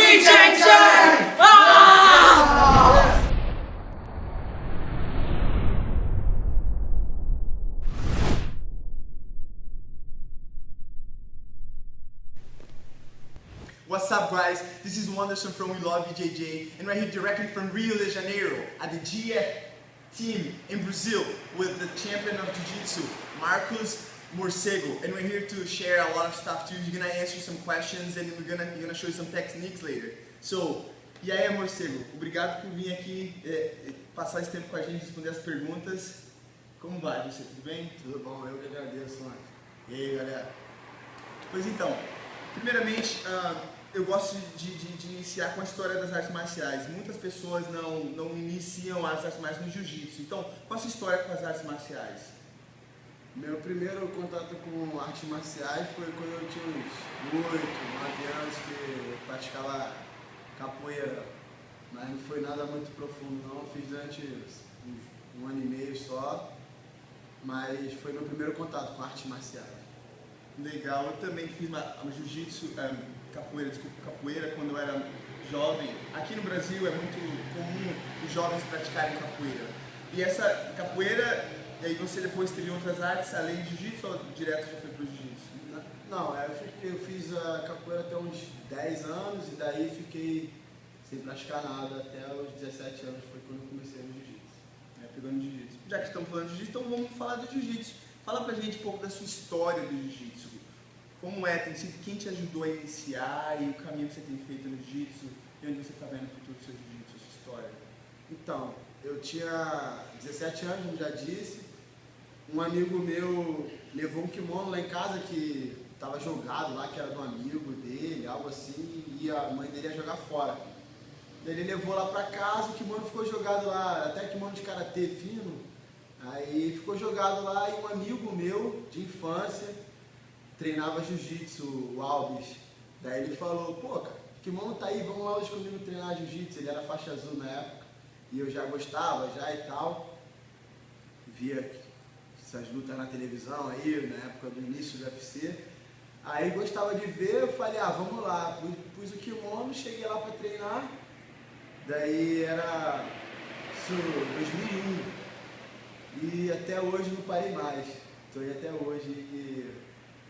Game changer! Ah! What's up, guys? This is Wanderson from We Love BJJ, and we're here directly from Rio de Janeiro at the GF team in Brazil with the champion of Jiu-Jitsu, Marcos Morcego, and we're here to share a lot of stuff too. You're gonna answer some questions, and we're gonna show you some techniques later. So, e aí, Morcego? Obrigado por vir aqui passar esse tempo com a gente, responder as perguntas. Como vai você? Tudo bem? Tudo bom, eu que agradeço, mano. E aí, galera? Pois então, primeiramente, eu gosto de iniciar com a história das artes marciais. Muitas pessoas não iniciam as artes marciais no jiu-jitsu. Então, qual a sua história com as artes marciais? Meu primeiro contato com artes marciais foi quando eu tinha uns 8, 9 anos que eu praticava capoeira. Mas não foi nada muito profundo não, eu fiz durante um ano e meio só. Mas foi meu primeiro contato com artes marciais. Legal, eu também fiz jiu-jitsu, capoeira quando eu era jovem. Aqui no Brasil é muito comum os jovens praticarem capoeira. E essa capoeira, e aí você depois teve outras artes além de jiu-jitsu ou direto já foi pro jiu-jitsu? Não, eu fiz a capoeira até uns 10 anos e daí fiquei sem praticar nada até os 17 anos, foi quando eu comecei no jiu-jitsu. Pegando jiu-jitsu. Já que estamos falando de jiu-jitsu, então vamos falar do jiu-jitsu. Fala pra gente um pouco da sua história do jiu-jitsu. Como tem sido, quem te ajudou a iniciar e o caminho que você tem feito no jiu-jitsu e onde você está vendo o futuro do seu jiu-jitsu, a sua história? Então, eu tinha 17 anos, como já disse. Um amigo meu levou um kimono lá em casa que estava jogado lá, que era do amigo dele, algo assim, e a mãe dele ia jogar fora. Daí ele levou lá pra casa, o kimono ficou jogado lá, até kimono de karatê fino. Aí ficou jogado lá e um amigo meu de infância treinava jiu-jitsu, o Alves. Daí ele falou, pô, cara, o kimono tá aí, vamos lá hoje comigo treinar jiu-jitsu. Ele era faixa azul na época e eu já gostava já e tal. Via essas lutas na televisão aí, na época do início do UFC. Aí gostava de ver, eu falei, vamos lá. Pus o kimono, cheguei lá pra treinar. Daí era isso, 2001. E até hoje não parei mais. Estou aí até hoje.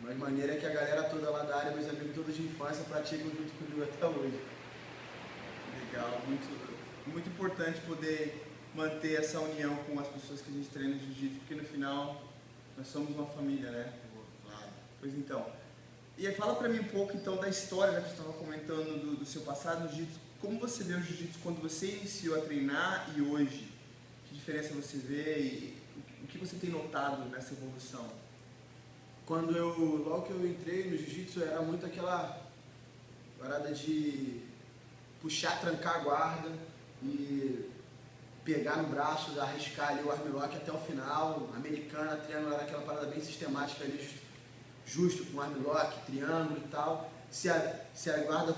Mas maneira é que a galera toda lá da área, meus amigos todos de infância, praticam junto comigo até hoje. Legal, muito importante poder manter essa união com as pessoas que a gente treina de jiu-jitsu, porque no final nós somos uma família, né? Claro. Pois então. E aí fala pra mim um pouco então da história, já que você estava comentando do seu passado no jiu-jitsu. Como você vê o jiu-jitsu quando você iniciou a treinar e hoje? Que diferença você vê e o que você tem notado nessa evolução? Logo que eu entrei no jiu-jitsu, era muito aquela parada de puxar, trancar a guarda e pegar no braço, arriscar ali o armlock até o final. Americana, triângulo, era aquela parada bem sistemática ali, justo com armlock, triângulo e tal. Se a guarda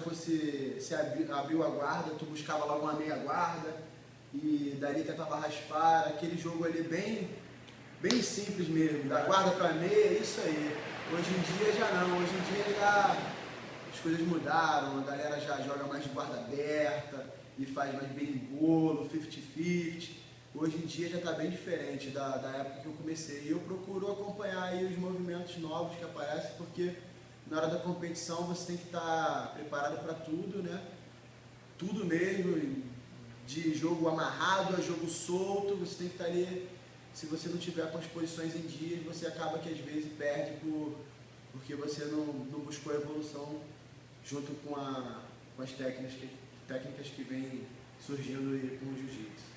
abriu a guarda, tu buscava logo uma meia guarda e dali tentava raspar, aquele jogo ali bem simples mesmo, da guarda para a meia, isso aí. Hoje em dia já não, hoje em dia as coisas mudaram, a galera já joga mais de guarda aberta e faz mais berimbolo, 50-50. Hoje em dia já está bem diferente da época que eu comecei. E eu procuro acompanhar aí os movimentos novos que aparecem, porque na hora da competição você tem que estar preparado para tudo, né? Tudo mesmo, de jogo amarrado a jogo solto, você tem que estar ali. Se você não tiver com as posições em dias, você acaba que às vezes perde porque você não buscou a evolução junto com as técnicas que vêm surgindo com o jiu-jitsu.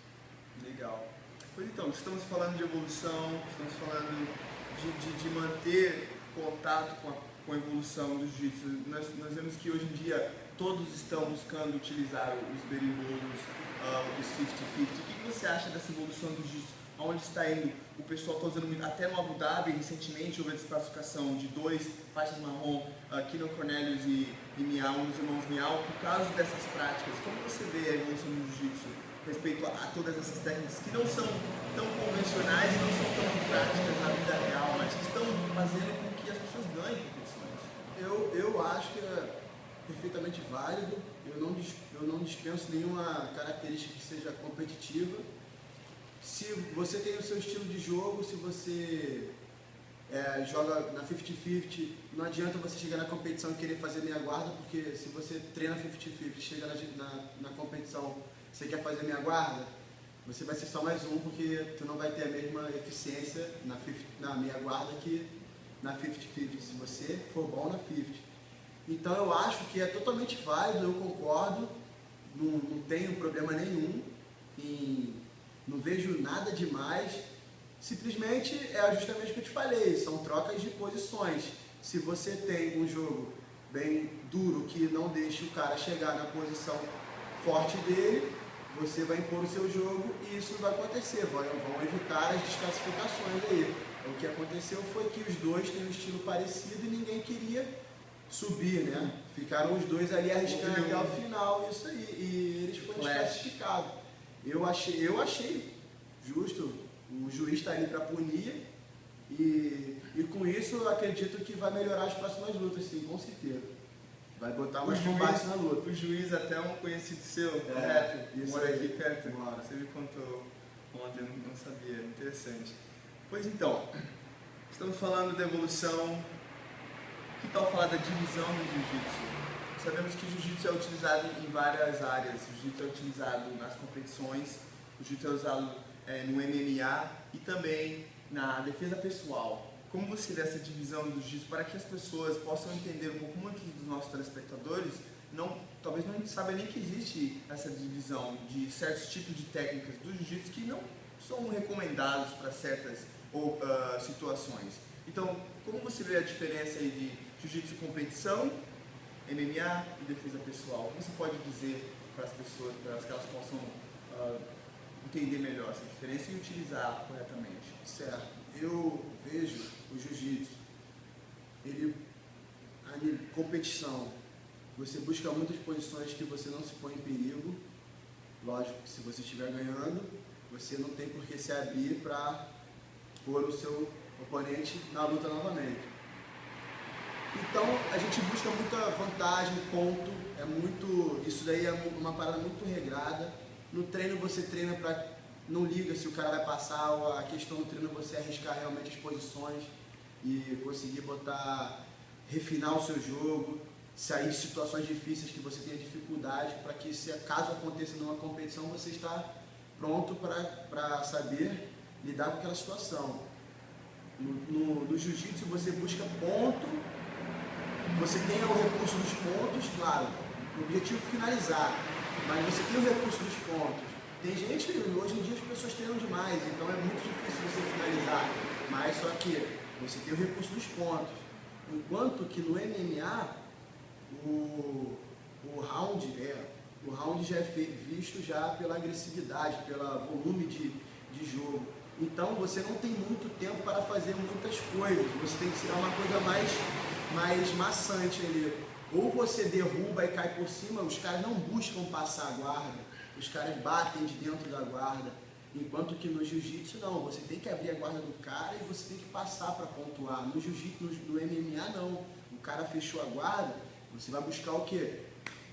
Legal. Pois então, estamos falando de evolução, estamos falando de manter contato com a evolução do jiu-jitsu. Nós vemos que hoje em dia todos estão buscando utilizar os berimbolos, os 50-50. O que você acha dessa evolução do jiu-jitsu? Onde está indo? O pessoal está usando muito, até no Abu Dhabi, recentemente houve a desclassificação de 2 faixas marrom, Kino Cornelius e Miau, um dos irmãos Miau, por causa dessas práticas. Como você vê a evolução do jiu-jitsu respeito a todas essas técnicas que não são tão convencionais, não são tão práticas na vida real, mas que estão fazendo com que as pessoas ganhem competições? Eu acho que perfeitamente válido. Eu não dispenso nenhuma característica que seja competitiva. Se você tem o seu estilo de jogo, se você joga na 50-50, não adianta você chegar na competição e querer fazer meia guarda, porque se você treina 50-50, chega na competição, você quer fazer meia guarda, você vai ser só mais um, porque tu não vai ter a mesma eficiência na meia guarda que na 50-50, se você for bom na 50. Então eu acho que é totalmente válido, eu concordo, não tenho problema nenhum, não vejo nada demais. Simplesmente é justamente o que eu te falei, são trocas de posições. Se você tem um jogo bem duro que não deixa o cara chegar na posição forte dele, você vai impor o seu jogo e isso vai acontecer, vão evitar as desclassificações aí. O que aconteceu foi que os dois têm um estilo parecido e ninguém queria subir, né? Ficaram os dois ali arriscando até o final, isso aí, e eles foram desclassificados. Eu achei justo. O juiz está ali para punir e com isso eu acredito que vai melhorar as próximas lutas, sim, com certeza. Vai botar mais combate na luta. O juiz até um conhecido seu, correto? Mora aqui perto. Mora. Você me contou ontem, eu não sabia, interessante. Pois então, estamos falando da evolução. Que tal falar da divisão do jiu-jitsu? Sabemos que o jiu-jitsu é utilizado em várias áreas. O jiu-jitsu é utilizado nas competições, o jiu-jitsu é usado no MMA e também na defesa pessoal. Como você vê essa divisão do jiu-jitsu para que as pessoas possam entender um pouco, muitos dos nossos telespectadores talvez não saibam nem que existe essa divisão de certos tipos de técnicas do jiu-jitsu que não são recomendados para certas situações. Então, como você vê a diferença aí de jiu-jitsu competição, MMA e defesa pessoal? O que você pode dizer para as pessoas, para que elas possam entender melhor essa diferença e utilizar corretamente? Certo. Eu vejo o jiu-jitsu, a competição, você busca muitas posições que você não se põe em perigo. Lógico que se você estiver ganhando, você não tem por que se abrir para pôr o seu oponente na luta novamente. Então a gente busca muita vantagem, ponto, isso daí é uma parada muito regrada. No treino você treina para, não liga se o cara vai passar, ou a questão do treino é você arriscar realmente as posições e conseguir refinar o seu jogo, sair de situações difíceis que você tenha dificuldade, para que se caso aconteça numa competição você está pronto para saber lidar com aquela situação. No jiu-jitsu você busca ponto, você tem o recurso dos pontos, claro, o objetivo é finalizar, mas você tem o recurso dos pontos. Tem gente, hoje em dia as pessoas treinam demais, então é muito difícil você finalizar, mas só que você tem o recurso dos pontos. Enquanto que no MMA, o round já é visto já pela agressividade, pelo volume de jogo. Então você não tem muito tempo para fazer muitas coisas, você tem que ser uma coisa mais maçante ali. Ou você derruba e cai por cima, os caras não buscam passar a guarda, os caras batem de dentro da guarda. Enquanto que no jiu-jitsu não, você tem que abrir a guarda do cara e você tem que passar para pontuar. No jiu-jitsu, no MMA não, o cara fechou a guarda, você vai buscar o quê?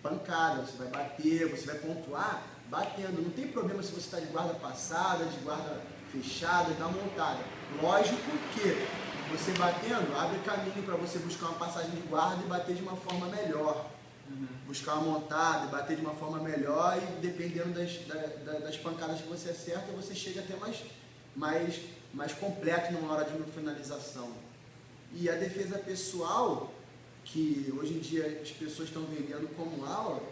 Pancada, você vai bater, você vai pontuar batendo. Não tem problema se você está de guarda passada, de guarda fechada, da montada. Lógico que você batendo abre caminho para você buscar uma passagem de guarda e bater de uma forma melhor. Buscar uma montada e bater de uma forma melhor, e dependendo das pancadas que você acerta, você chega até mais completo numa hora de uma finalização. E a defesa pessoal, que hoje em dia as pessoas estão vendendo como aula,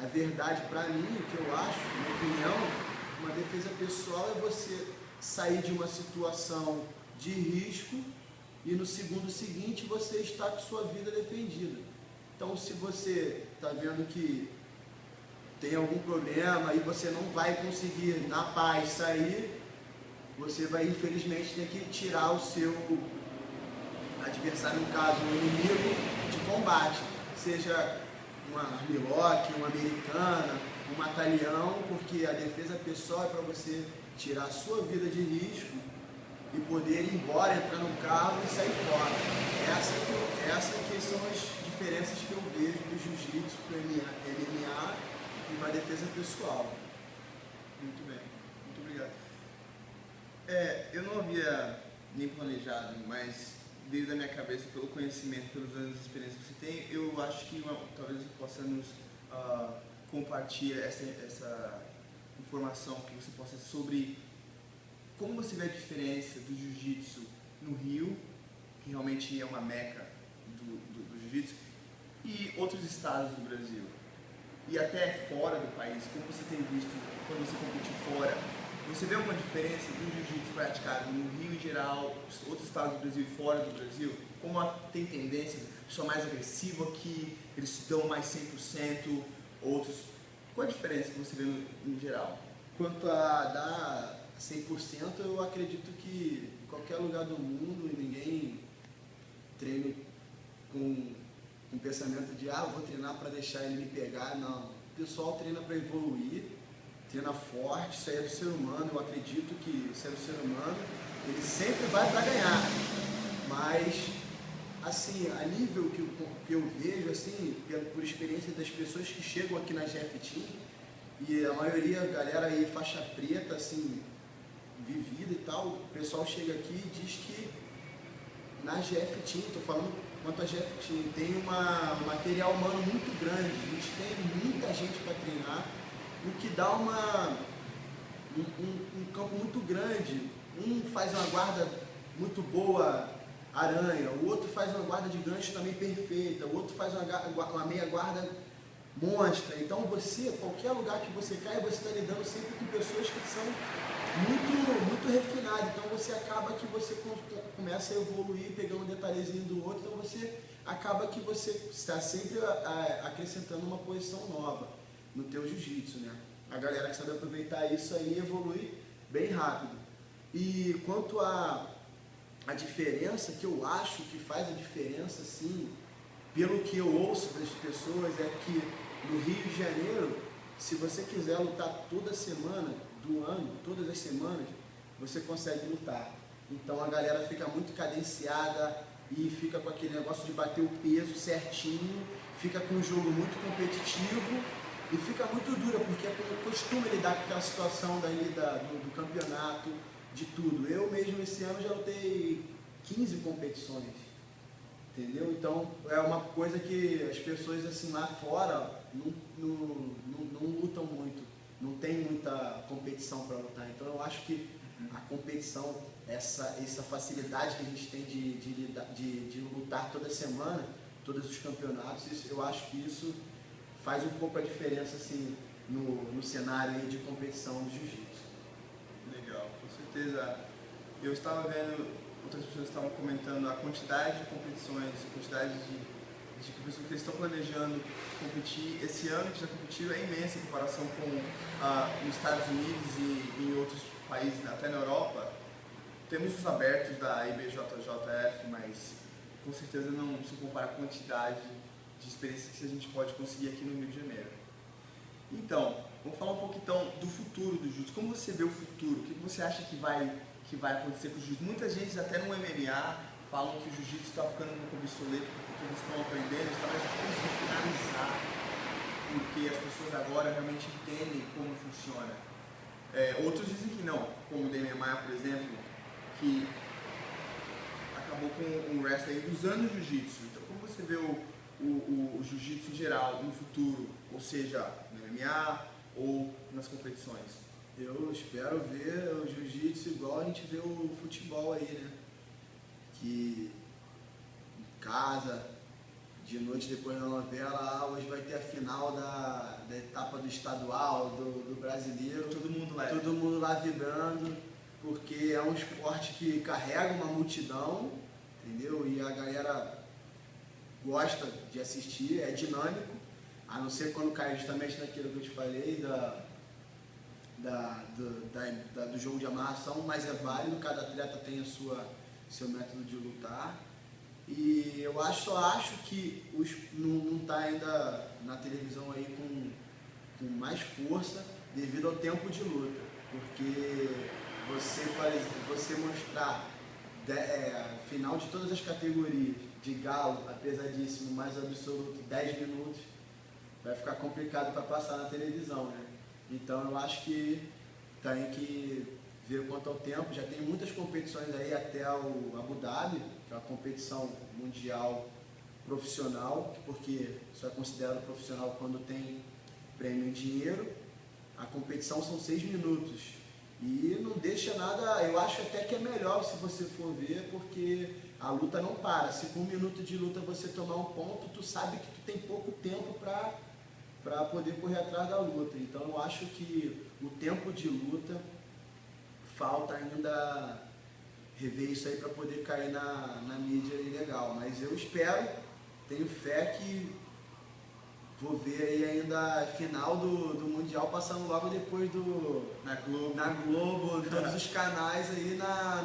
a verdade para mim, o que eu acho, na minha opinião, uma defesa pessoal é você sair de uma situação de risco e no segundo seguinte você está com sua vida defendida. Então, se você está vendo que tem algum problema e você não vai conseguir na paz sair, você vai infelizmente ter que tirar o seu adversário, no caso o inimigo, de combate, seja uma armlock, uma americana, um mata-leão, porque a defesa pessoal é para você tirar a sua vida de risco e poder ir embora, entrar no carro e sair fora. Essa que são as diferenças diferenças que eu vejo do jiu-jitsu para o MMA e uma defesa pessoal. Muito bem, muito obrigado. Eu não havia nem planejado, mas veio da minha cabeça pelo conhecimento, pelos anos de experiência que você tem, eu acho que talvez você possa nos compartilhar essa informação que você possa sobre como você vê a diferença do jiu-jitsu no Rio, que realmente é uma meca do jiu-jitsu, e outros estados do Brasil. E até fora do país, como você tem visto quando você compete fora, você vê alguma diferença do jiu-jitsu praticado no Rio em geral, outros estados do Brasil e fora do Brasil? Como tem tendências, pessoal mais agressivo aqui, eles dão mais 100%, outros... Qual a diferença que você vê no geral? Quanto a dar 100%, eu acredito que em qualquer lugar do mundo ninguém treina com um pensamento de eu vou treinar para deixar ele me pegar. Não, o pessoal treina para evoluir, treina forte, isso aí é do ser humano. Eu acredito que isso é do ser humano, ele sempre vai para ganhar, mas assim, a nível que eu vejo, assim, por experiência das pessoas que chegam aqui na GF Team, e a maioria, galera aí faixa preta, assim, vivida e tal, o pessoal chega aqui e diz que na GF Team, tô falando quanto a GF Team, tem um material humano muito grande, a gente tem muita gente para treinar, o que dá um campo muito grande. Um faz uma guarda muito boa, aranha, o outro faz uma guarda de gancho também perfeita, o outro faz uma meia guarda monstra. Então qualquer lugar que você cai, você está lidando sempre com pessoas que são muito refinadas. Então você acaba que você começa a evoluir, pegando um detalhezinho do outro, então você acaba que você está sempre acrescentando uma posição nova no teu jiu-jitsu, né? A galera que sabe aproveitar isso aí evolui bem rápido. E quanto a diferença, que eu acho que faz a diferença, assim, pelo que eu ouço das pessoas, é que no Rio de Janeiro, se você quiser lutar toda semana do ano, todas as semanas, você consegue lutar. Então a galera fica muito cadenciada e fica com aquele negócio de bater o peso certinho, fica com um jogo muito competitivo e fica muito dura, porque costuma lidar com aquela situação daí do campeonato, de tudo. Eu mesmo esse ano já lutei 15 competições, entendeu? Então é uma coisa que as pessoas assim lá fora não lutam muito, não tem muita competição para lutar. Então eu acho que a competição, essa facilidade que a gente tem de lutar toda semana, todos os campeonatos, eu acho que isso faz um pouco a diferença assim no cenário aí de competição do jiu-jitsu. Legal, com certeza. Eu estava vendo, outras pessoas estavam comentando a quantidade de competições, a quantidade de pessoas que estão planejando competir. Esse ano que já competiram é imensa em comparação com os Estados Unidos e em outros países, até na Europa. Temos os abertos da IBJJF, mas com certeza não se compara a quantidade de experiências que a gente pode conseguir aqui no Rio de Janeiro. Então, vamos falar um pouco então do futuro do jiu-jitsu. Como você vê o futuro? O que você acha que vai acontecer com o jiu-jitsu? Muita gente, até no MMA, falam que o jiu-jitsu está ficando um pouco obsoleto, porque eles estão aprendendo, está mais difícil de finalizar, porque as pessoas agora realmente entendem como funciona. Outros dizem que não, como o MMA, por exemplo, que acabou com um wrestling usando o jiu-jitsu. Então, como você vê o jiu-jitsu em geral no futuro, ou seja, no MMA ou nas competições? Eu espero ver o jiu-jitsu igual a gente vê o futebol aí, né? Que em casa, de noite depois da novela, hoje vai ter a final da etapa do estadual, do brasileiro. Todo mundo lá vibrando, porque é um esporte que carrega uma multidão, entendeu? E a galera gosta de assistir, é dinâmico, a não ser quando cai justamente naquilo que eu te falei, do jogo de amarração, mas é válido, cada atleta tem seu método de lutar. E eu só acho que não está ainda na televisão aí com mais força devido ao tempo de luta, porque você mostrar final de todas as categorias de galo, pesadíssimo, mais absoluto, 10 minutos, vai ficar complicado para passar na televisão, né? Então eu acho que tem que ver quanto ao tempo. Já tem muitas competições aí até o Abu Dhabi, que é uma competição mundial profissional, porque só é considerado profissional quando tem prêmio em dinheiro. A competição são 6 minutos e não deixa nada. Eu acho até que é melhor se você for ver, porque a luta não para. Se com 1 minuto de luta você tomar um ponto, tu sabe que tu tem pouco tempo para poder correr atrás da luta. Então eu acho que o tempo de luta falta ainda rever isso aí para poder cair na mídia legal. Mas eu espero, tenho fé que vou ver aí ainda a final do Mundial passando logo depois Na Globo. na Globo, em todos os canais aí,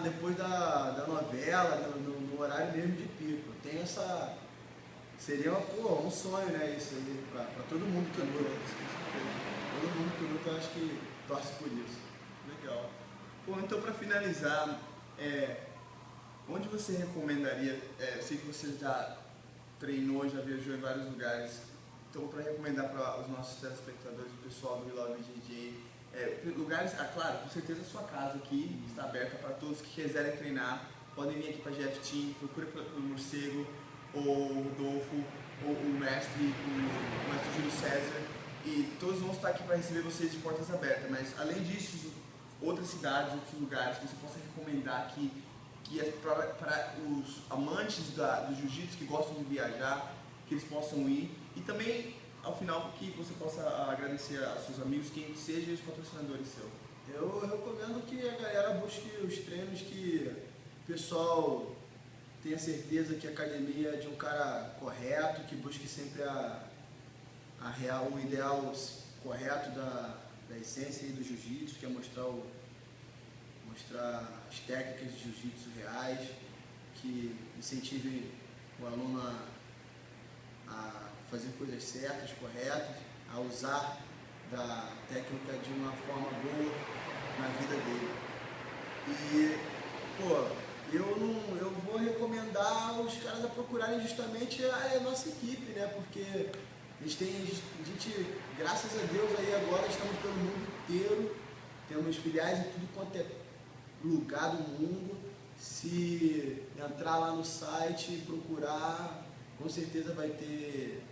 depois da novela, no horário mesmo de pico. Tem essa... Seria um sonho, né, isso aí, pra todo mundo que luta. Todo mundo que luta, eu acho que torce por isso. Legal. Pô, então para finalizar, onde você recomendaria, eu sei que você já treinou, já viajou em vários lugares, então para recomendar para os nossos telespectadores, o pessoal do We Love BJJ, lugares, claro, com certeza a sua casa aqui está aberta para todos que quiserem treinar, podem vir aqui para GF Team, procure pelo Morcego, ou o Rodolfo, ou o mestre Júlio César, e todos vão estar aqui para receber vocês de portas abertas. Mas além disso, outras cidades, outros lugares que você possa recomendar aqui, que é para os amantes do jiu-jitsu que gostam de viajar, que eles possam ir, e também ao final que você possa agradecer aos seus amigos, quem seja, e os patrocinadores seus. Eu recomendo que a galera busque os treinos que o pessoal tenha certeza que a academia é de um cara correto, que busque sempre o ideal correto da essência e do jiu-jitsu, que é mostrar as técnicas de jiu-jitsu reais, que incentive o aluno a fazer coisas certas, corretas, a usar da técnica de uma forma boa na vida dele. E, eu vou recomendar os caras a procurarem justamente a nossa equipe, né? Porque a gente, graças a Deus, aí agora estamos pelo mundo inteiro, temos filiais em tudo quanto é lugar do mundo. Se entrar lá no site e procurar, com certeza vai ter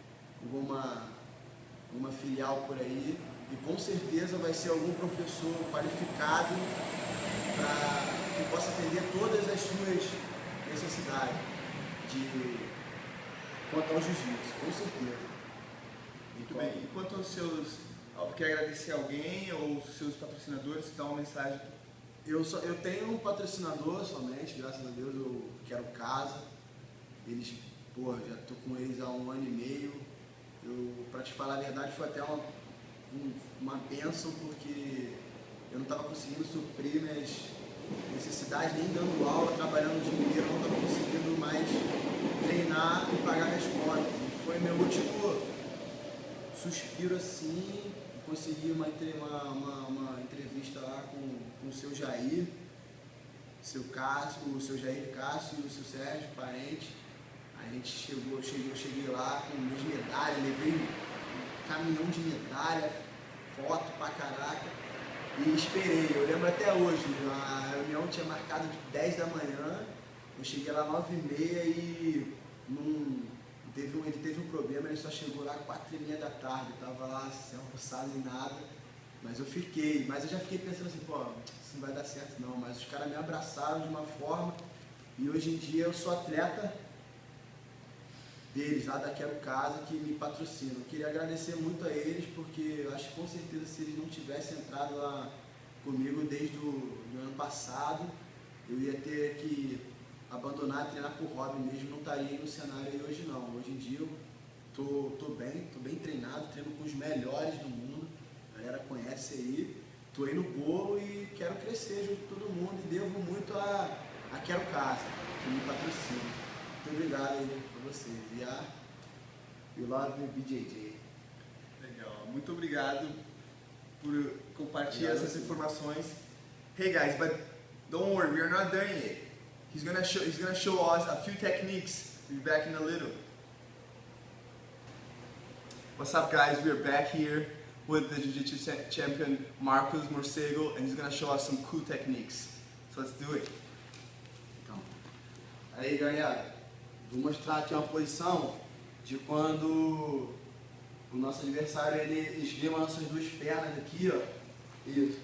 uma filial por aí, e com certeza vai ser algum professor qualificado para que possa atender todas as suas necessidades quanto ao jiu-jitsu, com certeza. Muito bem. E quanto aos seus... Quer agradecer alguém ou os seus patrocinadores, dá uma mensagem? Eu tenho um patrocinador somente, graças a Deus, eu quero casa. Eles, já estou com eles há 1 ano e meio. Para te falar a verdade, foi até uma bênção, porque eu não estava conseguindo suprir minhas necessidades, nem dando aula, trabalhando o dia inteiro, eu não estava conseguindo mais treinar e pagar minhas contas. E foi meu último suspiro assim, consegui uma entrevista lá com o seu Jair, o seu Jair Cássio e o seu Sérgio, parente. A gente eu cheguei lá com minhas medalhas, levei um caminhão de medalha, foto pra caraca, e esperei. Eu lembro até hoje, a reunião tinha marcado de 10 da manhã, eu cheguei lá 9h30 e ele teve um problema, ele só chegou lá 4h30 da tarde, tava lá sem almoçado nem nada, mas eu já fiquei pensando assim, isso não vai dar certo não, mas os caras me abraçaram de uma forma, e hoje em dia eu sou atleta deles, lá da Quero Casa, que me patrocinam. Eu queria agradecer muito a eles, porque eu acho que com certeza se eles não tivessem entrado lá comigo desde o ano passado, eu ia ter que abandonar, treinar por hobby mesmo, não estaria aí no cenário aí hoje não. Hoje em dia eu tô bem treinado, treino com os melhores do mundo, a galera conhece aí, tô aí no bolo e quero crescer junto com todo mundo, e devo muito a Quero Casa, que me patrocina. Muito obrigado aí pra vocês. E a We Love BJJ. Legal. Muito obrigado por compartilhar essas informações. Hey guys, but don't worry, we are not done yet. He's gonna show us a few techniques We'll be back in a little. What's up, guys? We're back here with the Jiu-Jitsu champion Marcos Morcego, and he's gonna show us some cool techniques. So let's do it. Então, aí galera, vou mostrar aqui uma posição de quando o nosso adversário ele esgrima nossas duas pernas aqui, ó, e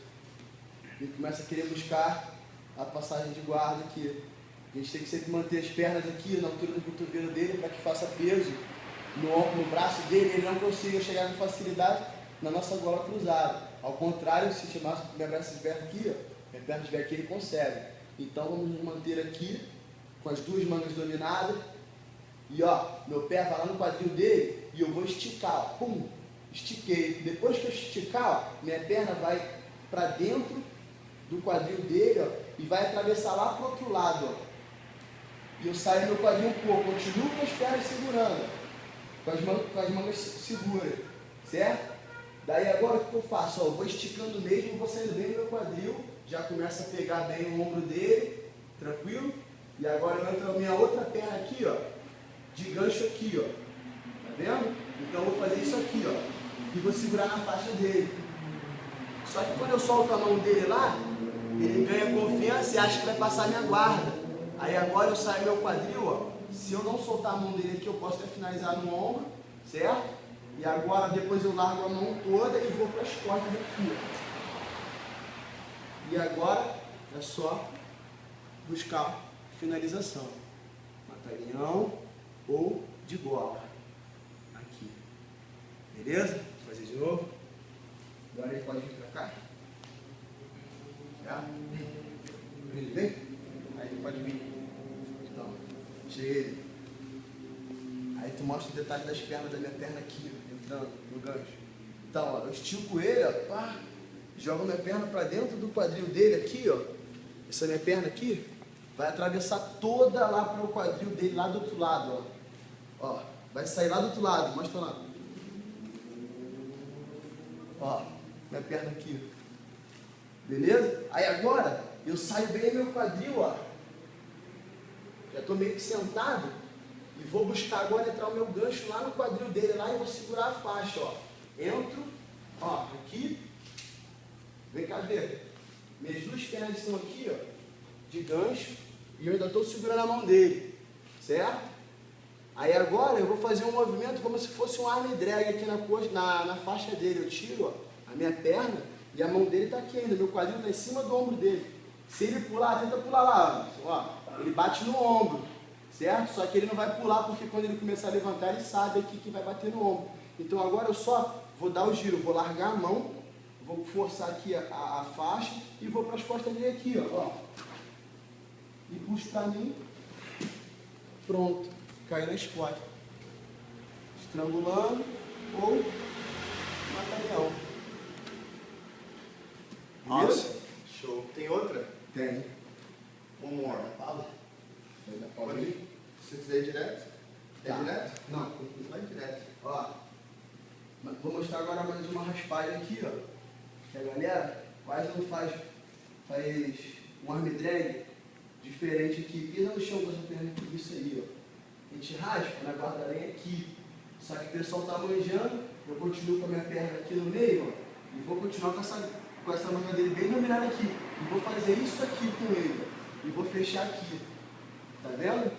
começa a querer buscar a passagem de guarda aqui. A gente tem que sempre manter as pernas aqui na altura do cotovelo dele para que faça peso no braço dele e ele não consiga chegar com facilidade na nossa gola cruzada. Ao contrário, se meu braço estiver aqui, ó, minha perna estiver aqui, ele consegue. Então vamos nos manter aqui com as duas mangas dominadas e ó, meu pé vai lá no quadril dele e eu vou esticar, ó, pum, estiquei. Depois que eu esticar, ó, minha perna vai para dentro do quadril dele, ó, e vai atravessar lá pro outro lado, ó. E eu saio meu quadril um pouco, continuo com as pernas segurando, com as mangas seguras, certo? Daí agora o que eu faço? Ó, eu vou esticando mesmo, vou saindo bem do meu quadril, já começa a pegar bem o ombro dele, tranquilo? E agora eu entro a minha outra perna aqui, ó, de gancho aqui, ó, tá vendo? Então eu vou fazer isso aqui, ó, e vou segurar na faixa dele. Só que quando eu solto a mão dele lá, ele ganha confiança e acha que vai passar a minha guarda. Aí agora eu saio meu quadril, ó. Se eu não soltar a mão dele aqui, eu posso até finalizar no ombro, certo? E agora depois eu largo a mão toda e vou para as costas aqui, ó. E agora é só buscar finalização. Mata-leão ou de gola. Aqui. Beleza? Vou fazer de novo. Agora ele pode vir para cá. Já? Ele vem? Aí ele pode vir. Então, chega ele. Aí tu mostra o detalhe das pernas da minha perna aqui, ó, entrando no gancho. Então, ó, eu estico ele, ó, pá, jogo minha perna para dentro do quadril dele aqui, ó. Essa minha perna aqui vai atravessar toda lá para o quadril dele, lá do outro lado, ó. Ó, vai sair lá do outro lado, mostra lá. Ó, minha perna aqui. Beleza? Aí agora, eu saio bem meu quadril, ó. Já estou meio que sentado. E vou buscar agora entrar o meu gancho lá no quadril dele, lá, e vou segurar a faixa, ó. Entro, ó, aqui. Vem cá ver. Minhas duas pernas estão aqui, ó, de gancho. E eu ainda estou segurando a mão dele. Certo? Aí agora eu vou fazer um movimento como se fosse um arm drag aqui na faixa dele. Eu tiro, ó, a minha perna e a mão dele está aqui ainda. Meu quadril está em cima do ombro dele. Se ele pular, tenta pular lá, ó. Ele bate no ombro, certo? Só que ele não vai pular porque quando ele começar a levantar, ele sabe aqui que vai bater no ombro. Então agora eu só vou dar o giro, vou largar a mão, vou forçar aqui a faixa e vou para as costas dele aqui, ó. E puxo para mim. Pronto. Cai nas costas. Estrangulando ou mata-leão. Awesome. Show. Tem outra? Tem. One more. Fala. Pode ir? Se quiser ir direto? É Tá. direto? Não, Vai direto. ó. Vou mostrar agora mais uma raspagem aqui, ó. Que a galera quase não faz um arm drag diferente aqui. Pisa no chão com essa perna aqui, isso aí, ó. A gente raspa na guarda-aranha aqui. Só que o pessoal tá manjando, eu continuo com a minha perna aqui no meio, ó. E vou continuar com essa manga dele bem dominada aqui. E vou fazer isso aqui com ele, ó. E vou fechar aqui. Tá vendo?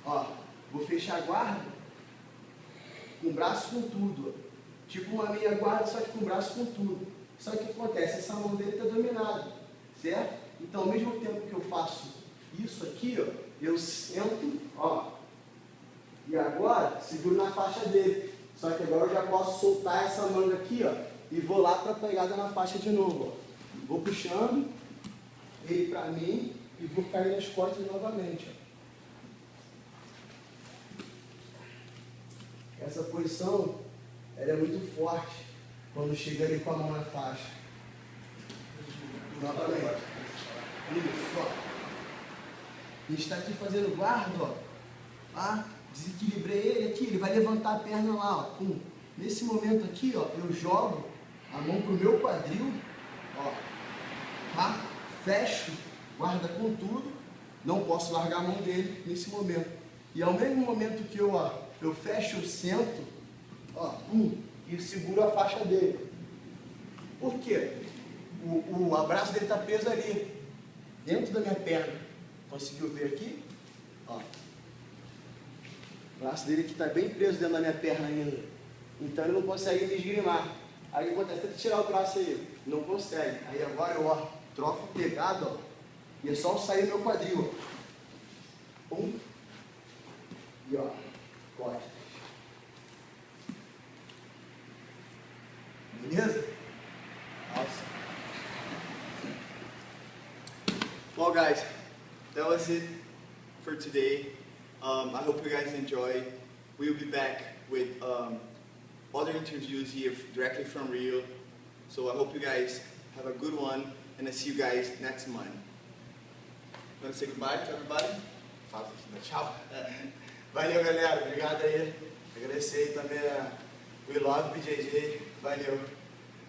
Ó, vou fechar a guarda com o braço com tudo, ó. Tipo uma meia guarda, só que com o braço com tudo. Só que o que acontece? Essa mão dele está dominada, certo? Então, ao mesmo tempo que eu faço isso aqui, ó, eu sento, ó, e agora seguro na faixa dele. Só que agora eu já posso soltar essa manga aqui, ó, e vou lá para a pegada na faixa de novo, ó. Vou puxando ele para mim e vou cair nas costas novamente, ó. Essa posição, ela é muito forte quando chega ali com a mão na faixa. Novamente. Isso, ó. A gente está aqui fazendo guarda, ó. Ah, desequilibrei ele aqui, ele vai levantar a perna lá, ó. Pum. Nesse momento aqui, ó, eu jogo a mão pro meu quadril, ó. Tá? Fecho, guarda com tudo. Não posso largar a mão dele nesse momento. E ao mesmo momento que eu fecho o centro, ó, e seguro a faixa dele. Por quê? O abraço dele está preso ali, dentro da minha perna. Conseguiu ver aqui? Ó. O braço dele aqui está bem preso dentro da minha perna ainda. Então ele não consegue me esgrimar. Aí eu vou tentar tirar o braço aí. Não consegue. Aí agora eu troco o pegado, ó. E é só sair meu quadril, ó. E ó, costas. Beleza? Nossa. Well, guys, that was it for today. I hope you guys enjoy. We'll be back with other interviews here directly from Rio. So I hope you guys have a good one, and I see you guys next month. You want to say goodbye to everybody? Fala, tchau. Valeu, galera. Obrigado aí. Agradecer aí também a We Love BJJ. Valeu.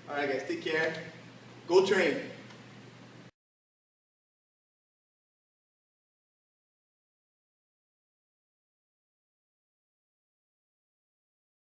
All right, guys, take care. Go train.